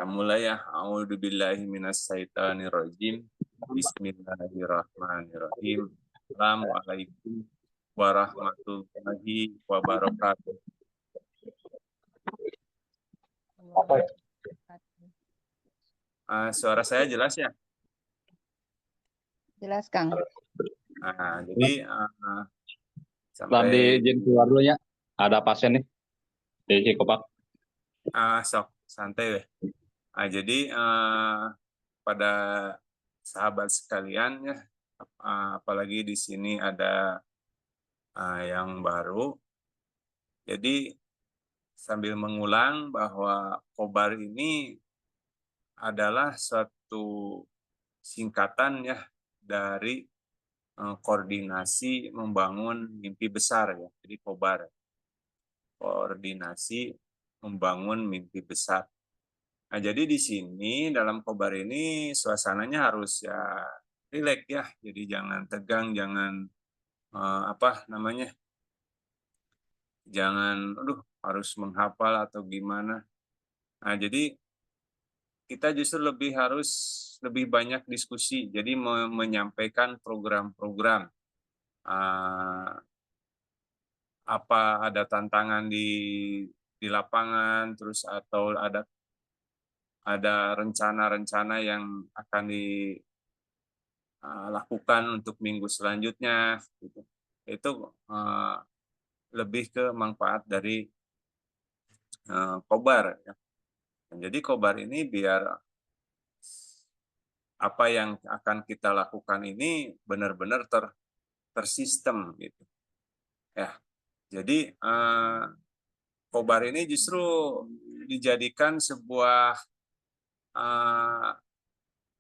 Kita mulai ya. A'udzubillahi minasyaitonirrajim. Bismillahirrahmanirrahim. Assalamualaikum warahmatullahi wabarakatuh. Suara saya jelas ya? Jelas, Kang. Jadi Sampai izin keluar dulu ya. Ada pasien nih di Cikopak. sok santai deh. Jadi pada sahabat sekalian ya, apalagi di sini ada yang baru. Jadi sambil mengulang bahwa Kobar ini adalah suatu singkatan ya dari koordinasi membangun mimpi besar ya. Jadi Kobar, koordinasi membangun mimpi besar. Nah, jadi di sini dalam Kobar ini suasananya harus ya rileks ya. Jadi jangan tegang, jangan jangan harus menghafal atau gimana. Nah, jadi kita justru harus lebih banyak diskusi. Jadi menyampaikan program-program. Apa ada tantangan di lapangan, terus atau ada rencana-rencana yang akan dilakukan untuk minggu selanjutnya. Gitu. Itu lebih ke manfaat dari Kobar. Ya. Jadi Kobar ini biar apa yang akan kita lakukan ini benar-benar tersistem gitu. Ya. Jadi Kobar ini justru dijadikan sebuah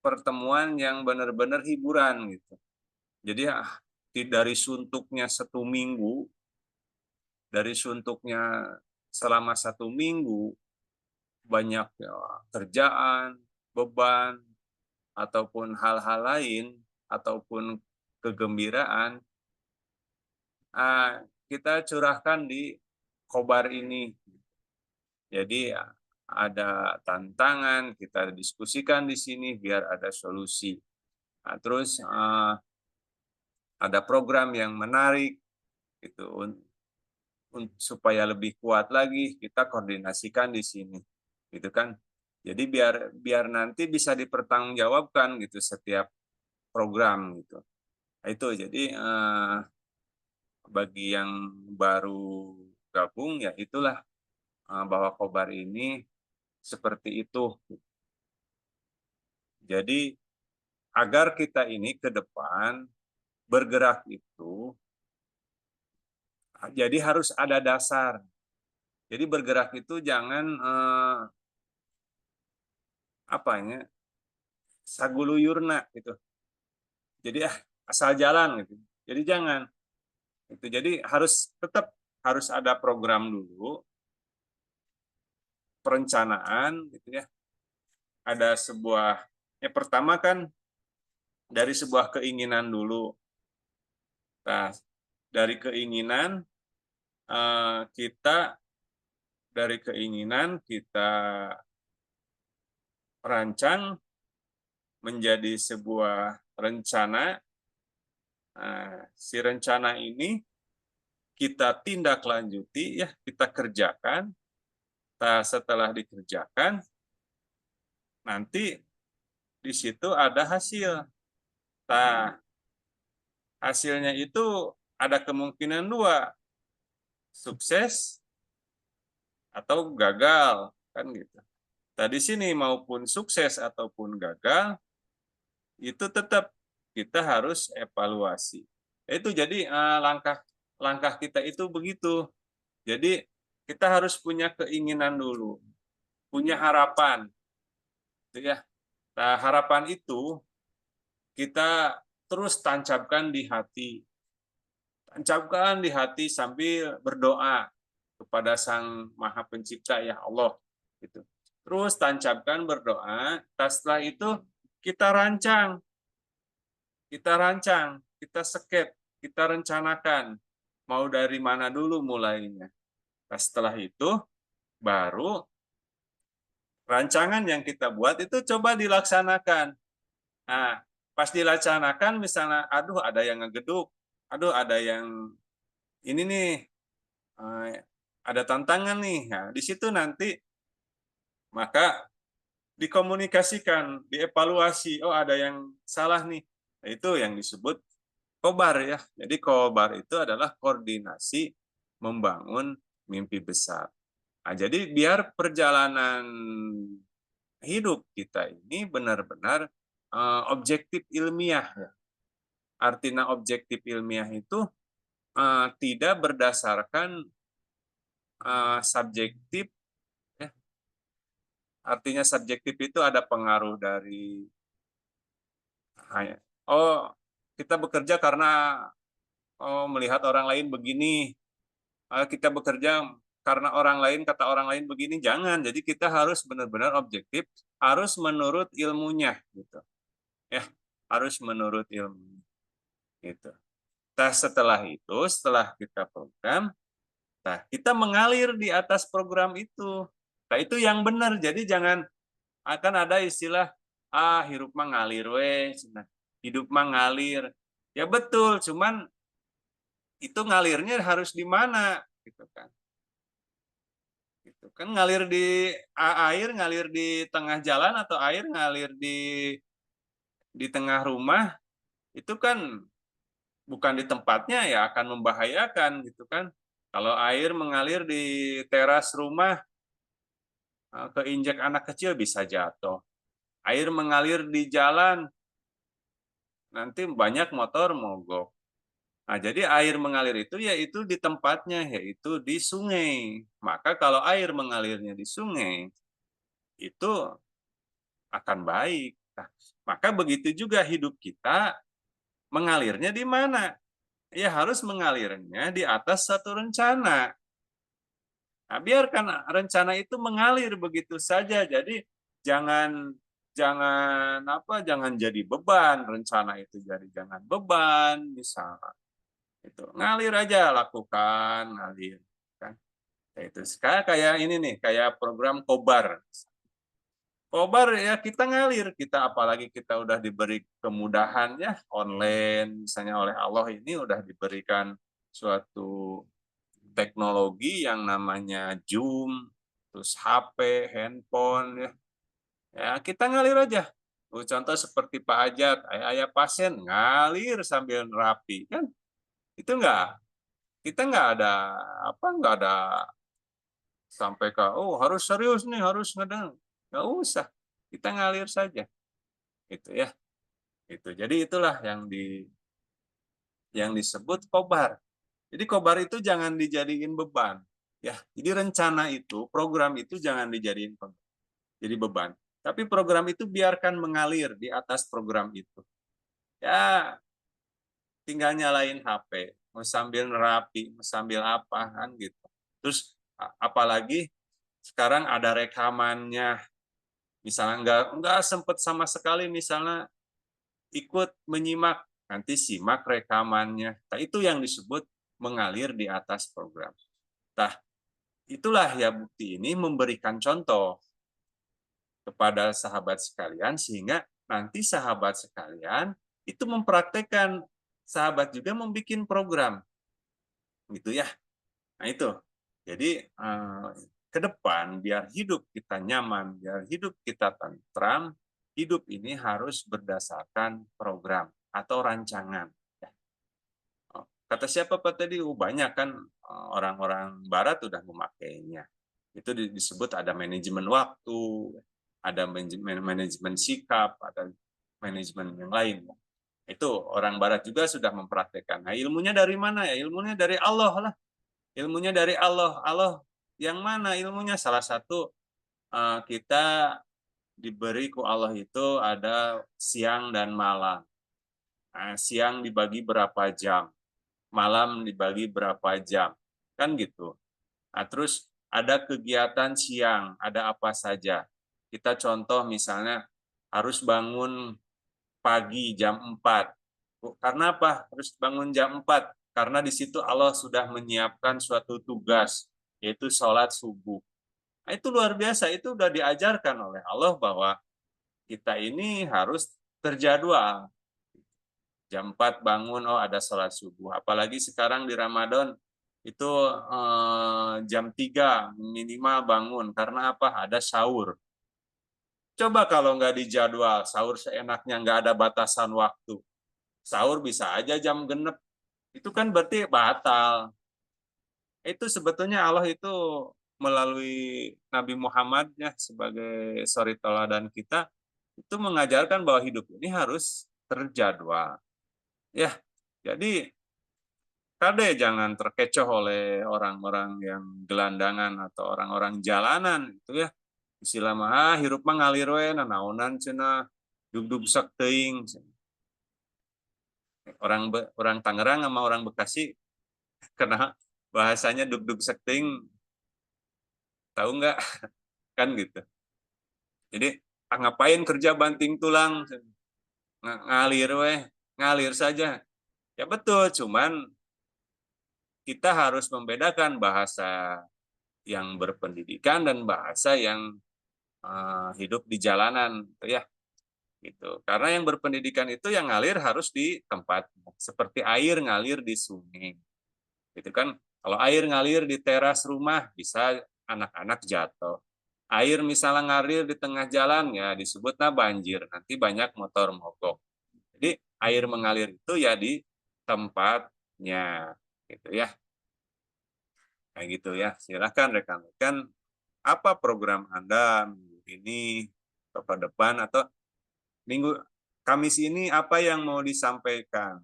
pertemuan yang benar-benar hiburan gitu. Jadi dari suntuknya selama 1 minggu banyak kerjaan, beban, ataupun hal-hal lain, ataupun kegembiraan, kita curahkan di Kobar ini. Jadi ada tantangan, kita diskusikan di sini biar ada solusi. Nah, terus ada program yang menarik, gitu, supaya lebih kuat lagi kita koordinasikan di sini, gitu kan. Jadi biar nanti bisa dipertanggungjawabkan gitu setiap program gitu. Nah, itu jadi bagi yang baru gabung ya itulah bahwa Kobar ini seperti itu. Jadi agar kita ini ke depan bergerak itu jadi harus ada dasar. Jadi bergerak itu jangan saguluyurna gitu. Jadi asal jalan gitu. Jadi jangan. Itu jadi tetap harus ada program dulu, perencanaan gitu ya. Ada pertama kan dari sebuah keinginan dulu. Nah, dari keinginan kita rancang menjadi sebuah rencana. Si rencana ini kita tindak lanjuti ya, kita kerjakan. Setelah dikerjakan, nanti di situ ada hasil. Hasilnya itu ada kemungkinan 2, sukses atau gagal, kan gitu. Di sini maupun sukses ataupun gagal, itu tetap kita harus evaluasi. Itu jadi langkah kita itu begitu. Jadi kita harus punya keinginan dulu, punya harapan, gitu ya. Harapan itu kita terus tancapkan di hati sambil berdoa kepada Sang Maha Pencipta ya Allah. Gitu. Terus tancapkan berdoa. Setelah itu kita rancang, kita skep, kita rencanakan mau dari mana dulu mulainya. Setelah itu baru rancangan yang kita buat itu coba dilaksanakan. Nah, pas dilaksanakan misalnya, aduh ada yang ngegeduk, aduh ada yang ini nih, ada tantangan nih. Nah, di situ nanti maka dikomunikasikan, dievaluasi, oh ada yang salah nih. Nah, itu yang disebut kobar ya. Jadi kobar itu adalah koordinasi membangun mimpi besar. Nah, jadi biar perjalanan hidup kita ini benar-benar objektif ilmiah. Ya. Artinya objektif ilmiah itu tidak berdasarkan subjektif. Ya. Artinya subjektif itu ada pengaruh dari oh kita bekerja karena melihat orang lain begini, kita bekerja karena orang lain kata orang lain begini, jangan. Jadi kita harus benar-benar objektif, harus menurut ilmunya gitu. Ya, harus menurut ilmu gitu. Nah, setelah kita program, nah kita mengalir di atas program itu. Nah, itu yang benar. Jadi jangan akan ada istilah hirup mah ngalir we, hidup mah ngalir. Ya betul, cuman itu ngalirnya harus di mana gitu kan. Gitu kan ngalir di air ngalir di tengah jalan atau air ngalir di tengah rumah itu kan bukan di tempatnya ya akan membahayakan gitu kan. Kalau air mengalir di teras rumah keinjak anak kecil bisa jatuh. Air mengalir di jalan nanti banyak motor mogok. Nah, jadi air mengalir itu yaitu di tempatnya, yaitu di sungai. Maka kalau air mengalirnya di sungai, itu akan baik. Nah, maka begitu juga hidup kita mengalirnya di mana? Ya harus mengalirnya di atas satu rencana. Nah, biarkan rencana itu mengalir begitu saja. Jadi jangan jangan jangan jadi beban rencana itu, jadi jangan beban misalnya itu ngalir aja, lakukan ngalir kan. Ya itu sekarang kayak ini nih, kayak program Kobar. Kobar ya kita ngalir, kita apalagi kita udah diberi kemudahan ya online misalnya oleh Allah, ini udah diberikan suatu teknologi yang namanya Zoom, terus HP, handphone ya. Ya kita ngalir aja. Contoh seperti Pak Ajat, ayah pasien ngalir sambil nerapi kan. Itu kita nggak ada sampai ke oh harus serius nih, harus ngedang. Nggak usah. Kita ngalir saja. Gitu ya. Itu. Jadi itulah yang disebut kobar. Jadi kobar itu jangan dijadiin beban. Ya, jadi rencana itu, program itu jangan dijadiin jadi beban. Tapi program itu biarkan mengalir di atas program itu. Ya, tinggal nyalain HP, mau sambil nerapi, mau sambil apa kan gitu. Terus apalagi sekarang ada rekamannya, misalnya nggak sempet sama sekali misalnya ikut menyimak, nanti simak rekamannya. Nah, itu yang disebut mengalir di atas program. Nah, itulah ya bukti ini memberikan contoh kepada sahabat sekalian sehingga nanti sahabat sekalian itu mempraktekkan, sahabat juga membuat program gitu ya. Nah itu. Jadi ke depan biar hidup kita nyaman, biar hidup kita tentram, hidup ini harus berdasarkan program atau rancangan. Ya. Kata siapa Pak tadi? Banyak kan orang-orang Barat udah memakainya. Itu disebut ada manajemen waktu, ada manajemen sikap, ada manajemen yang lain. Itu orang Barat juga sudah mempraktekkan. Nah, ilmunya dari mana ya? Ilmunya dari Allah lah. Ilmunya dari Allah. Allah yang mana ilmunya? Salah satu kita diberi ku Allah itu ada siang dan malam. Nah, siang dibagi berapa jam, malam dibagi berapa jam, kan gitu. Nah, terus ada kegiatan siang, ada apa saja. Kita contoh misalnya harus bangun pagi jam 4. Karena apa? Harus bangun jam 4. Karena di situ Allah sudah menyiapkan suatu tugas, yaitu sholat subuh. Nah, itu luar biasa, itu udah diajarkan oleh Allah bahwa kita ini harus terjadwal. Jam 4 bangun, oh ada sholat subuh. Apalagi sekarang di Ramadan, itu jam 3 minimal bangun. Karena apa? Ada sahur. Coba kalau nggak dijadwal, sahur seenaknya, nggak ada batasan waktu. Sahur bisa aja jam genep. Itu kan berarti batal. Itu sebetulnya Allah itu melalui Nabi Muhammad ya sebagai suri teladan kita itu mengajarkan bahwa hidup ini harus terjadwal. Ya, jadi kade jangan terkecoh oleh orang-orang yang gelandangan atau orang-orang jalanan itu ya. Istilah mah hirup mah ngalir we nanaonan cenah dug-dug sak teuing. Orang Tangerang sama orang Bekasi kena bahasanya dug-dug sak teuing, tahu nggak? Kan gitu. Jadi ngapain kerja banting tulang, ngalir weh, ngalir saja. Ya betul, cuman kita harus membedakan bahasa yang berpendidikan dan bahasa yang hidup di jalanan, gitu ya. Gitu. Karena yang berpendidikan itu yang ngalir harus di tempat, seperti air ngalir di sungai. Gitu kan? Kalau air ngalir di teras rumah bisa anak-anak jatuh. Air misalnya ngalir di tengah jalan ya disebutnya banjir. Nanti banyak motor mogok. Jadi air mengalir itu ya di tempatnya, gitu ya. Kayak gitu ya. Silakan rekan-rekan, apa program Anda minggu ini ke depan atau minggu Kamis ini apa yang mau disampaikan,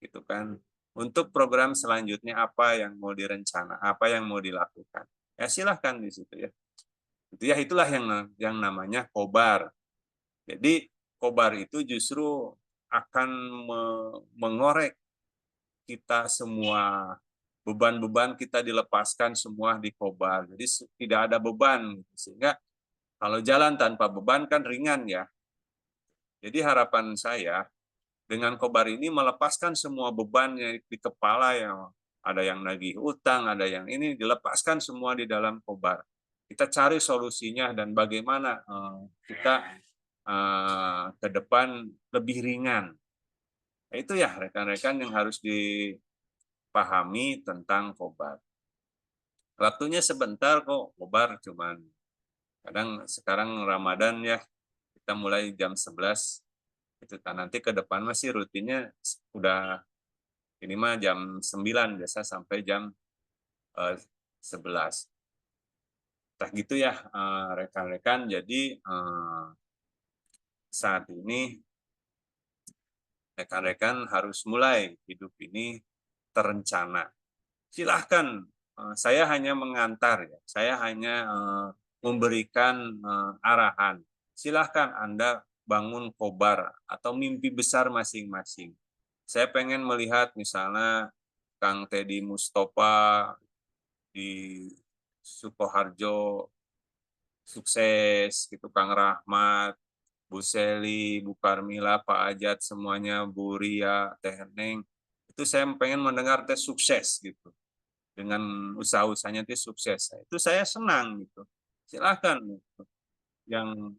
gitu kan? Untuk program selanjutnya apa yang mau direncana, apa yang mau dilakukan. Ya silahkan di situ ya. Itu ya itulah yang namanya kobar. Jadi kobar itu justru akan mengorek kita semua, beban-beban kita dilepaskan semua di kobar. Jadi tidak ada beban sehingga kalau jalan tanpa beban kan ringan ya. Jadi harapan saya dengan kobar ini melepaskan semua beban yang di kepala, yang ada yang nagih utang, ada yang ini dilepaskan semua di dalam kobar. Kita cari solusinya dan bagaimana kita ke depan lebih ringan. Nah, itu ya rekan-rekan yang harus dipahami tentang kobar. Waktunya sebentar kok, kobar cuman kadang sekarang Ramadan ya, kita mulai jam 11 itu nanti ke depan masih rutinnya udah ini mah jam 9 biasa sampai jam 11. Nah gitu ya rekan-rekan. Jadi saat ini rekan-rekan harus mulai hidup ini terencana. Silahkan, saya hanya mengantar ya, saya hanya memberikan arahan. Silahkan Anda bangun kobar atau mimpi besar masing-masing. Saya pengen melihat misalnya Kang Teddy Mustafa di Sukoharjo sukses gitu, Kang Rahmat, Bu Seli, Bu Karmila, Pak Ajat, semuanya, Bu Ria, Teh Neng, itu saya pengen mendengar teh sukses gitu dengan usaha-usahanya teh sukses. Itu saya senang gitu. Silahkan gitu. Yang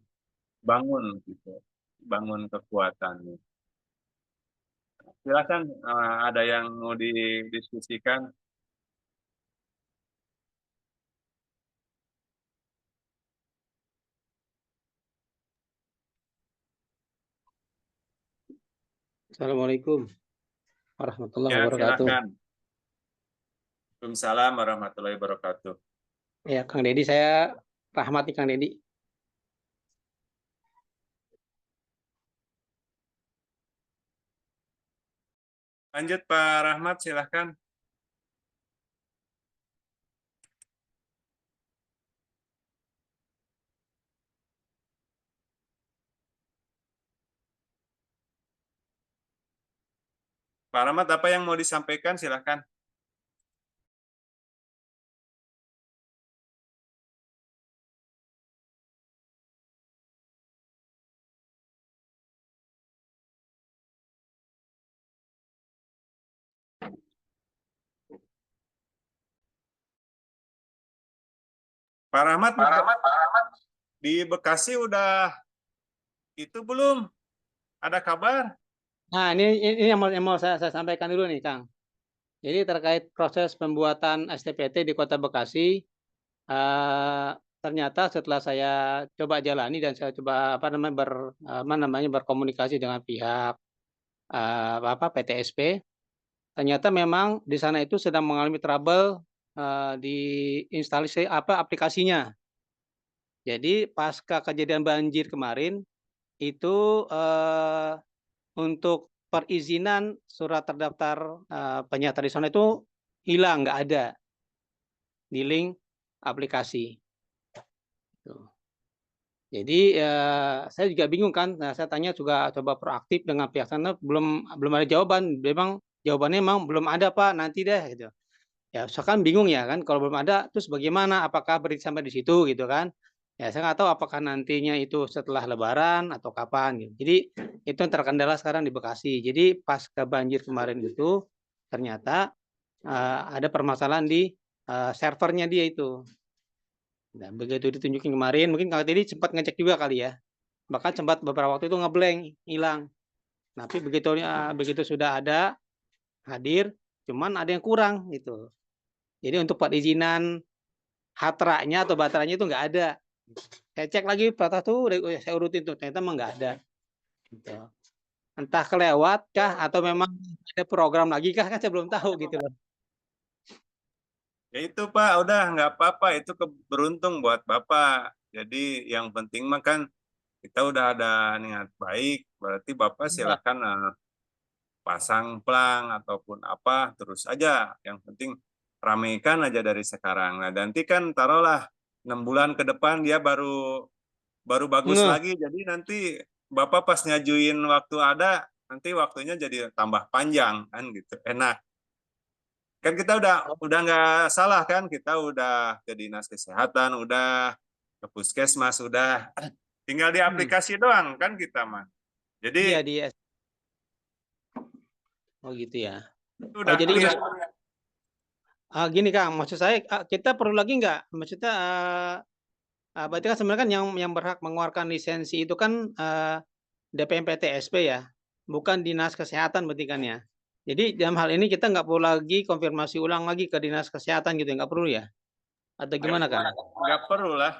bangun gitu, bangun kekuatannya. Silakan ada yang mau didiskusikan. Assalamualaikum warahmatullahi Ya, wabarakatuh. silakan. Waalaikumsalam warahmatullahi wabarakatuh. Ya, Kang Deddy, saya Rahmat nih, Kang Deddy. Lanjut Pak Rahmat, silahkan. Pak Rahmat, apa yang mau disampaikan? Silahkan. Pak Rahmat, di Bekasi udah itu belum? Ada kabar? Nah, ini yang mau saya sampaikan dulu nih, Kang. Jadi terkait proses pembuatan STPT di Kota Bekasi, ternyata setelah saya coba jalani dan saya coba berkomunikasi dengan pihak PTSP, ternyata memang di sana itu sedang mengalami trouble di instalasi aplikasinya. Jadi pasca kejadian banjir kemarin itu untuk perizinan surat terdaftar penyiar tradisional itu hilang, nggak ada di link aplikasi. Jadi saya juga bingung kan. Nah, saya tanya juga coba proaktif dengan pihak sana, belum ada jawaban. Memang jawabannya memang belum ada Pak, nanti deh gitu. Ya, saya kan bingung ya kan, kalau belum ada terus bagaimana? Apakah berhenti sampai di situ gitu kan? Ya, saya nggak tahu apakah nantinya itu setelah Lebaran atau kapan gitu. Jadi itu yang terkendala sekarang di Bekasi. Jadi pasca banjir kemarin itu ternyata ada permasalahan di servernya dia itu. Nah, begitu ditunjukin kemarin, mungkin kalau tadi sempat ngecek juga kali ya. Bahkan sempat beberapa waktu itu ngeblank, hilang. Tapi begitu sudah ada hadir, cuman ada yang kurang gitu. Jadi untuk perizinan hatranya atau baterainya itu nggak ada. Saya cek lagi perata tuh, saya urutin tuh, ternyata emang nggak ada. Gitu. Entah kelewat kah atau memang ada program lagi kah, kan saya belum tahu gitu loh. Ya itu Pak, udah nggak apa-apa, itu beruntung buat Bapak. Jadi yang penting mah kan kita udah ada niat baik, berarti Bapak silakan pasang plang ataupun apa, terus aja. Yang penting ramaikan aja dari sekarang. Nah nanti kan taruhlah 6 bulan ke depan dia baru bagus lagi. Jadi nanti Bapak pas ngajuin waktu ada, nanti waktunya jadi tambah panjang kan gitu. Enak. Kan kita udah nggak salah kan, kita udah ke dinas kesehatan, udah ke puskesmas, udah tinggal di aplikasi doang kan kita mah. Jadi iya, oh gitu ya. udah Jadi clear. gini Kang, maksud saya kita perlu lagi nggak? Maksudnya berarti kan sebenarnya kan yang berhak mengeluarkan lisensi itu kan DPMPTSP ya, bukan dinas kesehatan berarti kan ya. Jadi dalam hal ini kita nggak perlu lagi konfirmasi ulang lagi ke dinas kesehatan gitu, nggak perlu ya? Atau gimana kan? Nggak perlu lah,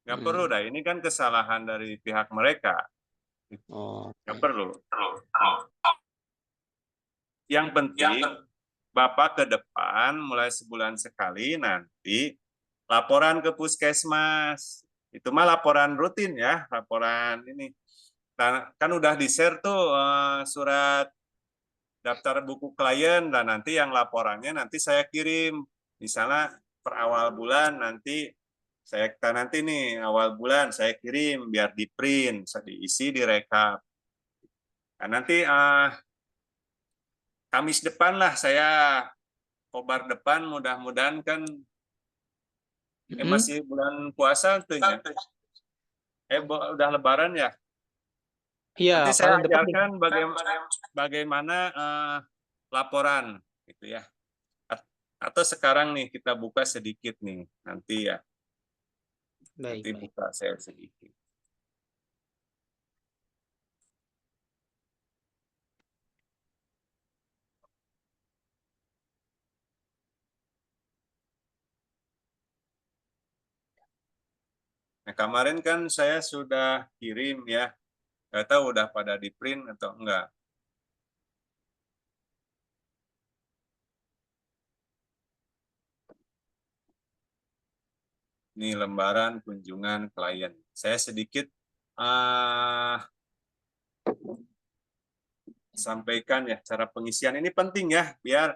nggak perlu dah. Ini kan kesalahan dari pihak mereka. Oh, Nggak perlu. Yang penting Bapak ke depan mulai sebulan sekali nanti laporan ke puskesmas. Itu mah laporan rutin ya, laporan ini. Kan udah di-share tuh surat daftar buku klien, dan nanti yang laporannya nanti saya kirim. Misalnya per awal bulan nanti nih awal bulan saya kirim biar di print, diisi, direkap. Nah, nanti Kamis depan lah saya kobar depan, mudah-mudahan kan masih bulan puasa tentunya. Udah Lebaran ya. iya. Nanti saya Paling depan. ajarkan bagaimana laporan gitu ya. Atau sekarang nih kita buka sedikit nih nanti ya. Baik, Nanti buka saya sedikit. Nah, kemarin kan saya sudah kirim ya. Nggak tahu udah pada di print atau enggak. Ini lembaran kunjungan klien. Saya sedikit sampaikan ya cara pengisian ini penting ya, biar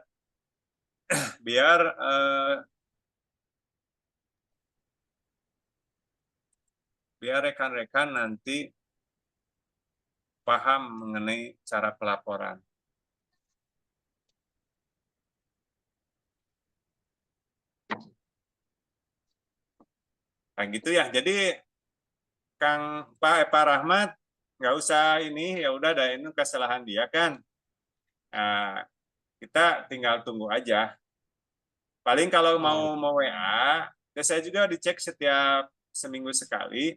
rekan-rekan nanti paham mengenai cara pelaporan. Nah gitu ya. Jadi Pak Rahmat nggak usah ini, ya udah ada ini kesalahan dia kan. Nah, kita tinggal tunggu aja. Paling kalau mau WA Dan saya juga dicek setiap seminggu sekali.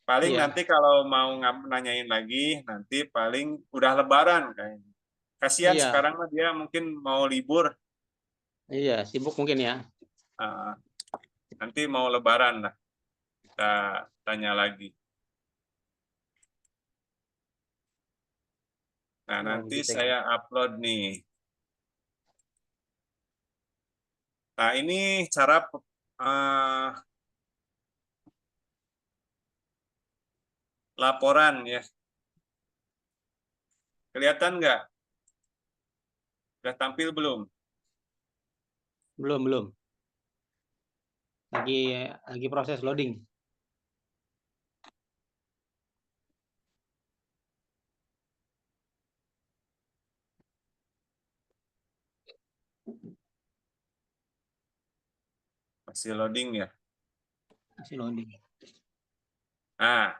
Paling Iya. nanti kalau mau nanyain lagi, nanti paling udah Lebaran kayaknya. Kasihan Iya. sekarang mah dia mungkin mau libur. Iya, sibuk mungkin ya. Nanti mau Lebaran lah. Kita tanya lagi. Nah, nanti gitu. saya upload nih. Nah, ini cara laporan ya. Kelihatan nggak? Sudah tampil belum? Belum. Lagi proses loading. Masih loading ya? Masih loading. Nah,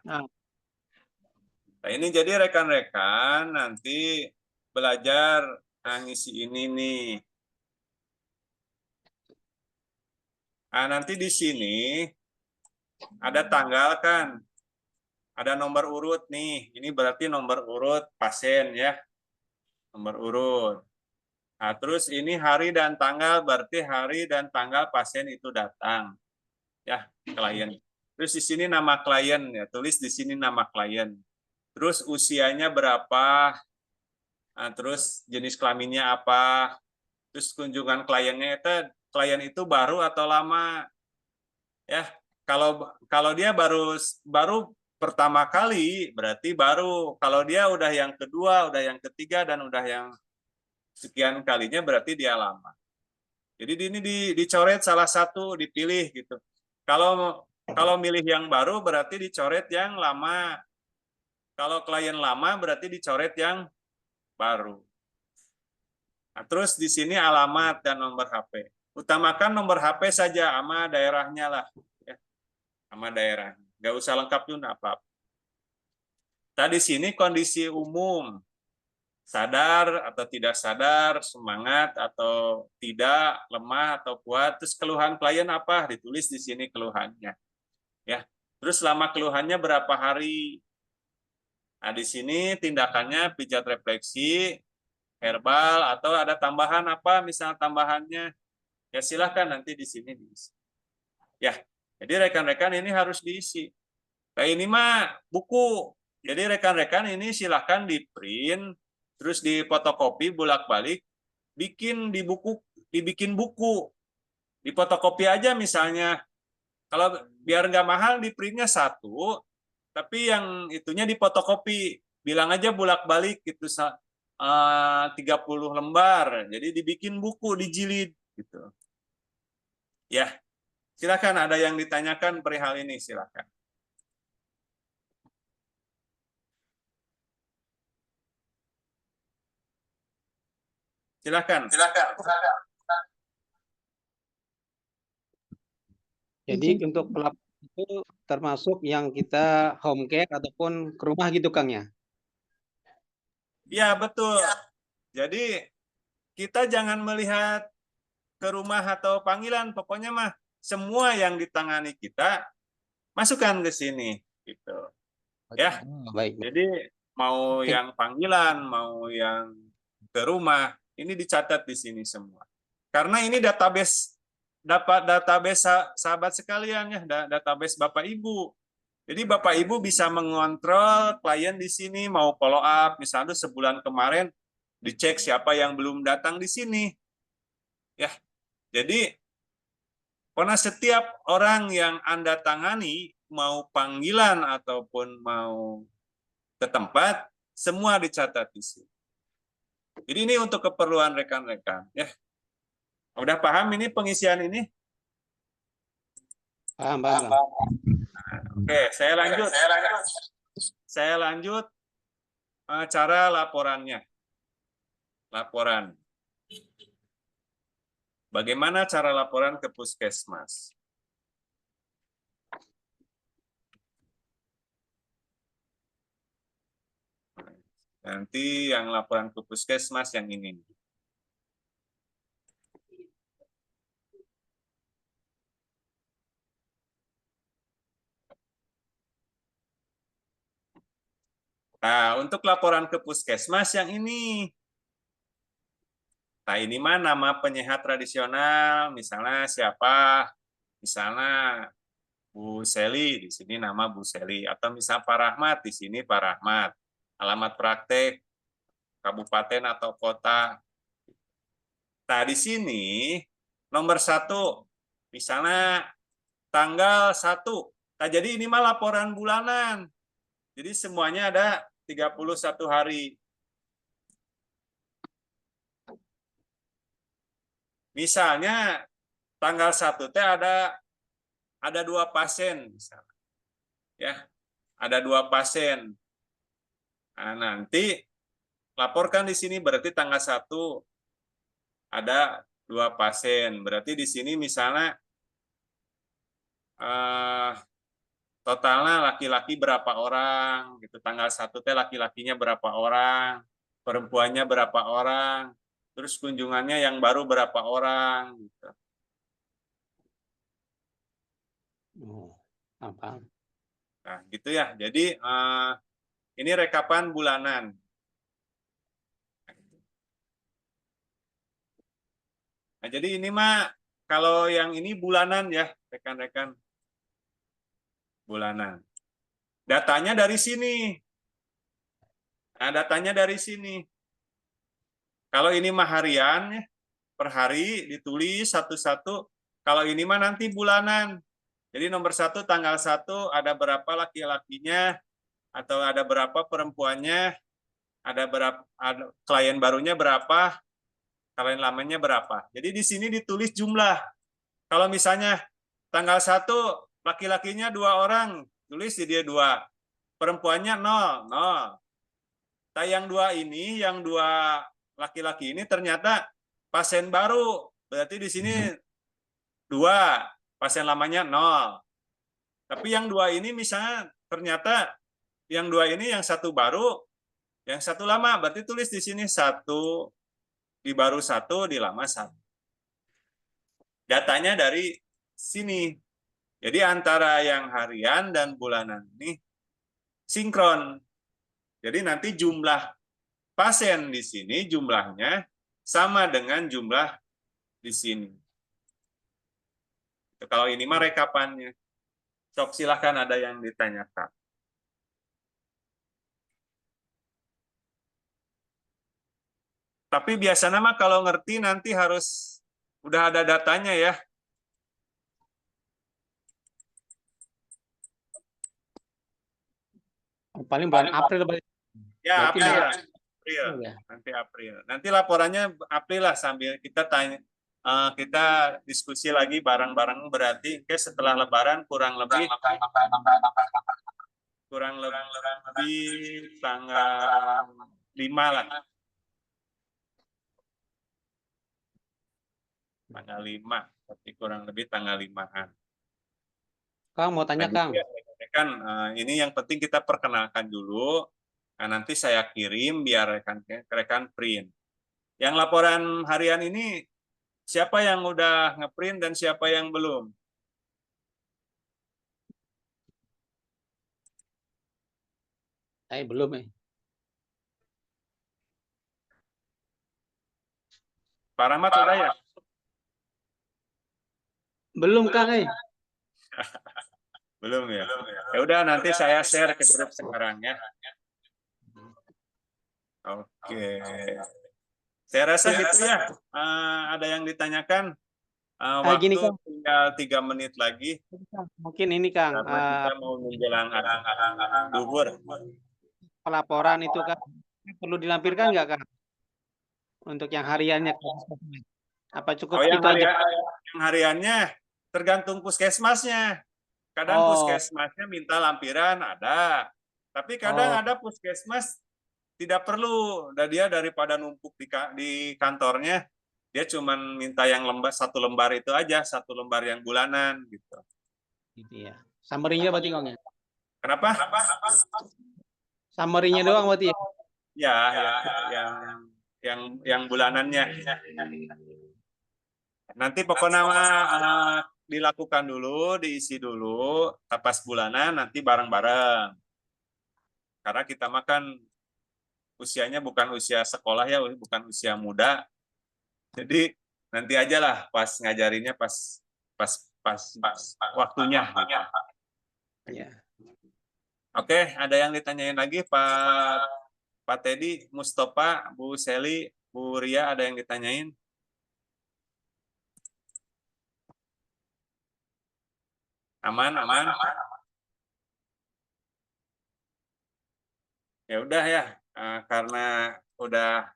ini jadi rekan-rekan nanti belajar ngisi ini nih. Nah, nanti di sini ada tanggal kan, ada nomor urut nih. Ini berarti nomor urut pasien ya, nomor urut. Nah, terus ini hari dan tanggal berarti hari dan tanggal pasien itu datang, ya klien. Terus di sini nama klien ya, tulis di sini nama klien. Terus usianya berapa, nah, terus jenis kelaminnya apa, terus kunjungan kliennya itu klien itu baru atau lama, ya. Kalau dia baru pertama kali berarti baru. Kalau dia udah yang kedua, udah yang ketiga dan udah yang sekian kalinya berarti dia lama. Jadi ini dicoret salah satu, dipilih gitu. Kalau milih yang baru berarti dicoret yang lama. Kalau klien lama berarti dicoret yang baru. Nah, terus di sini alamat dan nomor HP. Utamakan nomor HP saja sama daerahnya lah. Ya. Sama daerah. Nggak usah lengkap juga apa-apa. Tadi sini kondisi umum. Sadar atau tidak sadar, semangat atau tidak, lemah atau kuat. Terus keluhan klien apa? Ditulis di sini keluhannya. Ya. Terus selama keluhannya berapa hari? Nah, di sini tindakannya pijat refleksi, herbal, atau ada tambahan apa misalnya tambahannya. Ya silahkan nanti di sini diisi. Ya, jadi rekan-rekan ini harus diisi. Kayak ini mah buku. Jadi rekan-rekan ini silahkan di print, terus difotokopi bolak-balik, dibikin buku, difotokopi aja misalnya. Kalau biar nggak mahal di printnya satu, tapi yang itunya difotokopi, bilang aja bolak-balik gitu 30 lembar. Jadi dibikin buku, dijilid gitu. Ya, silakan ada yang ditanyakan perihal ini silakan. Silakan. Jadi untuk pelaporan itu termasuk yang kita home care ataupun ke rumah gitu Kang ya? Ya, betul. Jadi kita jangan melihat ke rumah atau panggilan, pokoknya mah semua yang ditangani kita masukkan ke sini gitu. Ya. Baik. Jadi mau Oke. yang panggilan, mau yang ke rumah, ini dicatat di sini semua. Karena ini database sahabat sekalian ya, database Bapak Ibu. Jadi Bapak Ibu bisa mengontrol klien di sini mau follow up, misalnya sebulan kemarin dicek siapa yang belum datang di sini. Ya. Jadi karena setiap orang yang Anda tangani mau panggilan ataupun mau ke tempat, semua dicatat di sini. Jadi ini untuk keperluan rekan-rekan ya. Udah paham ini pengisian ini? Paham. Oke, saya lanjut cara laporannya. Laporan. Bagaimana cara laporan ke puskesmas? Nanti yang laporan ke puskesmas yang ini. Nah, untuk laporan ke puskesmas yang ini. Nah, ini mah nama penyehat tradisional, misalnya siapa? Misalnya Bu Seli, di sini nama Bu Seli. Atau misal Pak Rahmat, di sini Pak Rahmat. Alamat praktek, kabupaten atau kota. Nah, di sini nomor 1, misalnya tanggal 1. Nah, jadi ini mah laporan bulanan. Jadi semuanya ada 31 hari. Misalnya tanggal 1 teh ada 2 pasien misalnya. Ya, ada 2 pasien. Nah, nanti laporkan di sini berarti tanggal 1 ada 2 pasien. Berarti di sini misalnya totalnya laki-laki berapa orang gitu. Tanggal 1 teh laki-lakinya berapa orang, perempuannya berapa orang, terus kunjungannya yang baru berapa orang gitu. Oh, paham. Nah, gitu ya. Jadi ini rekapan bulanan. Nah, jadi ini mah kalau yang ini bulanan ya, rekan-rekan. Bulanan. Datanya dari sini. Nah, datanya dari sini. Kalau ini mah harian, per hari ditulis satu-satu. Kalau ini mah nanti bulanan. Jadi nomor 1 tanggal 1 ada berapa laki-lakinya, atau ada berapa perempuannya, ada berapa klien barunya berapa, klien lamanya berapa. Jadi di sini ditulis jumlah. Kalau misalnya tanggal 1 laki-lakinya 2 orang, tulis di dia 2. Perempuannya 0, 0. Nah, yang 2 ini, yang 2 laki-laki ini ternyata pasien baru. Berarti di sini 2, pasien lamanya 0. Tapi yang 2 ini misalnya ternyata yang 2 ini yang 1 baru, yang 1 lama. Berarti tulis di sini 1, di baru 1, di lama 1. Datanya dari sini. Jadi antara yang harian dan bulanan ini sinkron. Jadi nanti jumlah pasien di sini jumlahnya sama dengan jumlah di sini. Kalau ini mah rekapannya. Sok silahkan ada yang ditanyakan. Tapi biasanya mah kalau ngerti nanti harus udah ada datanya ya. Paling bulan April berarti. Ya, Berarti April. Maret. April. Ya. Nanti April. Nanti laporannya April lah sambil kita tanya, kita diskusi lagi bareng-bareng, berarti setelah Lebaran kurang lebih tanggal 5 lah. Tanggal 5, tapi kurang lebih tanggal 5-an. Kang mau tanya, Kang. Kan ini yang penting kita perkenalkan dulu. Nah, nanti saya kirim biar rekan print. Yang laporan harian ini siapa yang udah ngeprint dan siapa yang belum? Saya belum ya. Pak Rahmat udah ya? Belum, Kang. Belum ya? Ya udah nanti saya share ke grup sekarang ya. Oke. Saya rasa gitu ya. Ada yang ditanyakan? Waktu Gini, Kang. tinggal 3 menit lagi. Mungkin ini, Kang. Karena kita mau menjelang duhur. Pelaporan itu, Kang. Perlu dilampirkan nggak, Kang? Untuk yang hariannya. Apa cukup yang itu aja? Yang hariannya tergantung puskesmasnya. Kadang puskesmasnya minta lampiran ada. Tapi kadang ada puskesmas tidak perlu. Dan dia daripada numpuk di kantornya, dia cuma minta yang satu lembar itu aja, satu lembar yang bulanan gitu. Gitu ya. Summary-nya berarti, Kang ya? Kenapa? Summary-nya doang berarti ya? Ya, yang bulanannya. Nanti pokoknya dilakukan dulu, diisi dulu, pas bulanan nanti bareng-bareng. karena kita makan usianya bukan usia sekolah ya, bukan usia muda. Jadi nanti aja lah pas ngajarinnya pas waktunya. Ya. Oke, ada yang ditanyain lagi Pak Teddy, Mustafa, Bu Seli, Bu Ria, ada yang ditanyain? Aman. Ya udah ya, karena udah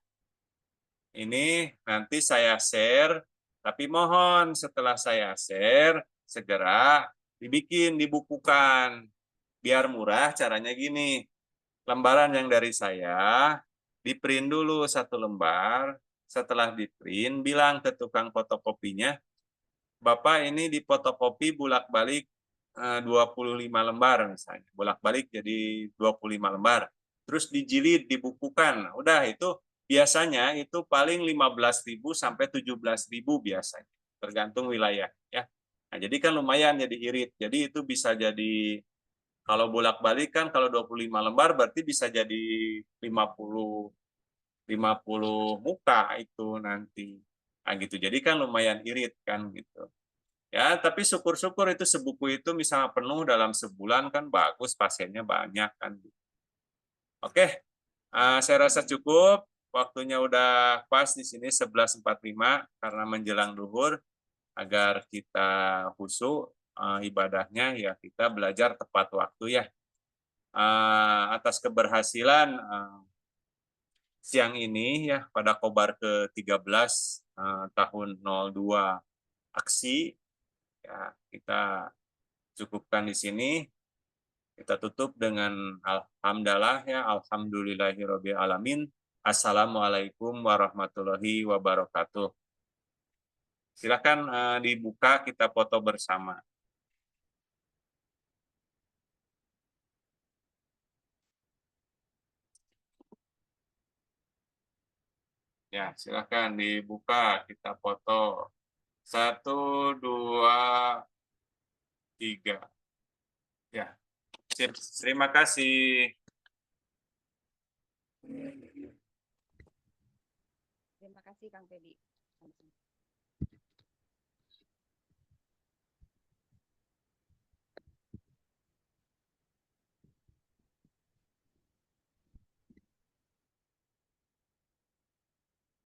ini nanti saya share, tapi mohon setelah saya share segera dibukukan. Biar murah caranya gini, lembaran yang dari saya di-print dulu 1 lembar, setelah di-print bilang ke tukang fotokopinya, Bapak ini difotokopi bolak-balik 25 lembar misalnya, bolak-balik jadi 25 lembar. Terus dijilid, dibukukan. Udah itu biasanya itu paling 15.000 sampai 17.000 biasanya, tergantung wilayah ya. Nah, jadi kan lumayan jadi irit. Jadi itu bisa jadi kalau bolak-balik kan kalau 25 lembar berarti bisa jadi 50 muka itu nanti. Nah, gitu. Jadi kan lumayan irit kan gitu. Ya, tapi syukur-syukur itu sebuku itu misalnya penuh dalam sebulan kan bagus, pasiennya banyak kan. Oke, saya rasa cukup. Waktunya udah pas di sini 11.45 karena menjelang duhur agar kita khusyuk ibadahnya ya kita belajar tepat waktu ya. Atas keberhasilan siang ini ya pada Kobar ke-13 tahun 02 aksi ya kita cukupkan di sini. Kita tutup dengan alhamdulillah ya, alhamdulillahirabbil alamin. Assalamualaikum warahmatullahi wabarakatuh. Silakan dibuka kita foto bersama. Ya, silakan dibuka kita foto. 1, 2, 3. Ya. Sip. Terima kasih. Terima kasih Kang Teddy.